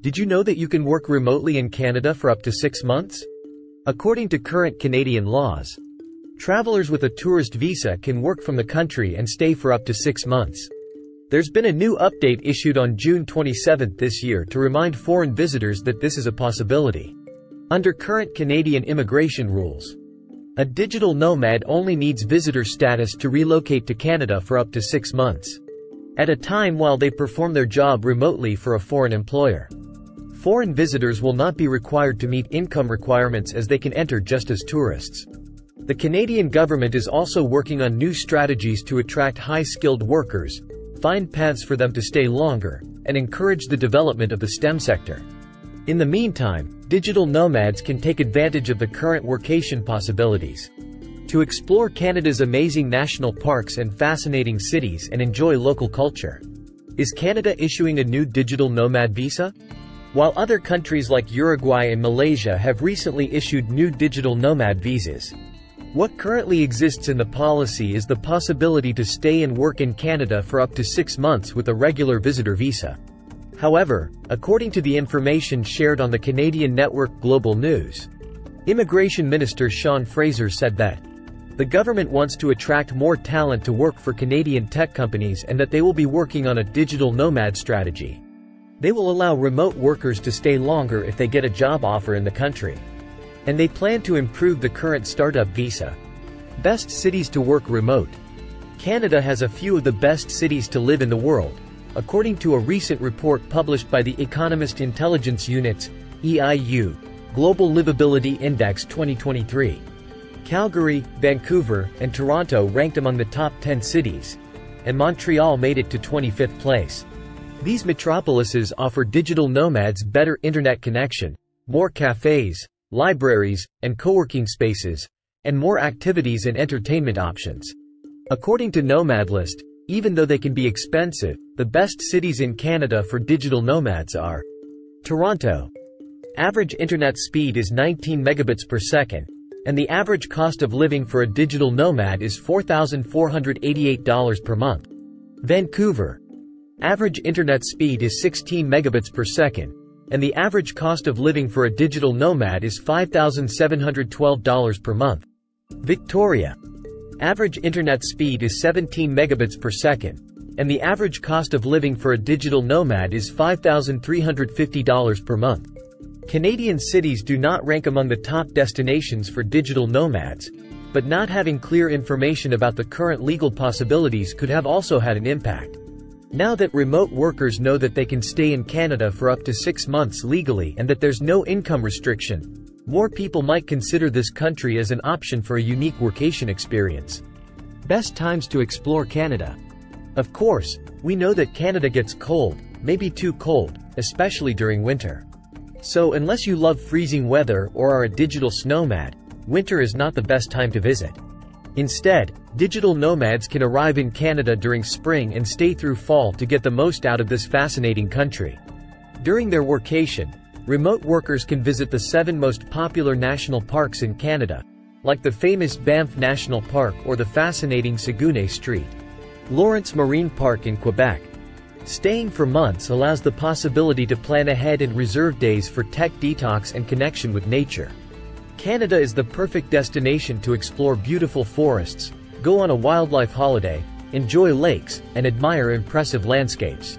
Did you know that you can work remotely in Canada for up to 6 months? According to current Canadian laws, travelers with a tourist visa can work from the country and stay for up to 6 months. There's been a new update issued on June 27 this year to remind foreign visitors that this is a possibility. Under current Canadian immigration rules, a digital nomad only needs visitor status to relocate to Canada for up to 6 months, at a time while they perform their job remotely for a foreign employer. Foreign visitors will not be required to meet income requirements as they can enter just as tourists. The Canadian government is also working on new strategies to attract high-skilled workers, find paths for them to stay longer, and encourage the development of the STEM sector. In the meantime, digital nomads can take advantage of the current workation possibilities to explore Canada's amazing national parks and fascinating cities and enjoy local culture. Is Canada issuing a new digital nomad visa? While other countries like Uruguay and Malaysia have recently issued new digital nomad visas, what currently exists in the policy is the possibility to stay and work in Canada for up to 6 months with a regular visitor visa. However, according to the information shared on the Canadian network Global News, Immigration Minister Sean Fraser said that the government wants to attract more talent to work for Canadian tech companies and that they will be working on a digital nomad strategy. They will allow remote workers to stay longer if they get a job offer in the country. And they plan to improve the current startup visa. Best cities to work remote. Canada has a few of the best cities to live in the world, according to a recent report published by the Economist Intelligence Unit's EIU Global Livability Index 2023. Calgary, Vancouver, and Toronto ranked among the top 10 cities, and Montreal made it to 25th place. These metropolises offer digital nomads better internet connection, more cafes, libraries, and co-working spaces, and more activities and entertainment options. According to Nomadlist, even though they can be expensive, the best cities in Canada for digital nomads are Toronto. Average internet speed is 19 megabits per second, and the average cost of living for a digital nomad is $4,488 per month. Vancouver. Average internet speed is 16 megabits per second, and the average cost of living for a digital nomad is $5,712 per month. Victoria. Average internet speed is 17 megabits per second, and the average cost of living for a digital nomad is $5,350 per month. Canadian cities do not rank among the top destinations for digital nomads, but not having clear information about the current legal possibilities could have also had an impact. Now that remote workers know that they can stay in Canada for up to 6 months legally and that there's no income restriction, more people might consider this country as an option for a unique workation experience. Best times to explore Canada. Of course, we know that Canada gets cold, maybe too cold, especially during winter. So unless you love freezing weather or are a digital nomad, winter is not the best time to visit. Instead, digital nomads can arrive in Canada during spring and stay through fall to get the most out of this fascinating country. During their workation, remote workers can visit the 7 most popular national parks in Canada, like the famous Banff National Park or the fascinating Saguenay Street Lawrence Marine Park in Quebec. Staying for months allows the possibility to plan ahead and reserve days for tech detox and connection with nature. Canada is the perfect destination to explore beautiful forests, go on a wildlife holiday, enjoy lakes, and admire impressive landscapes.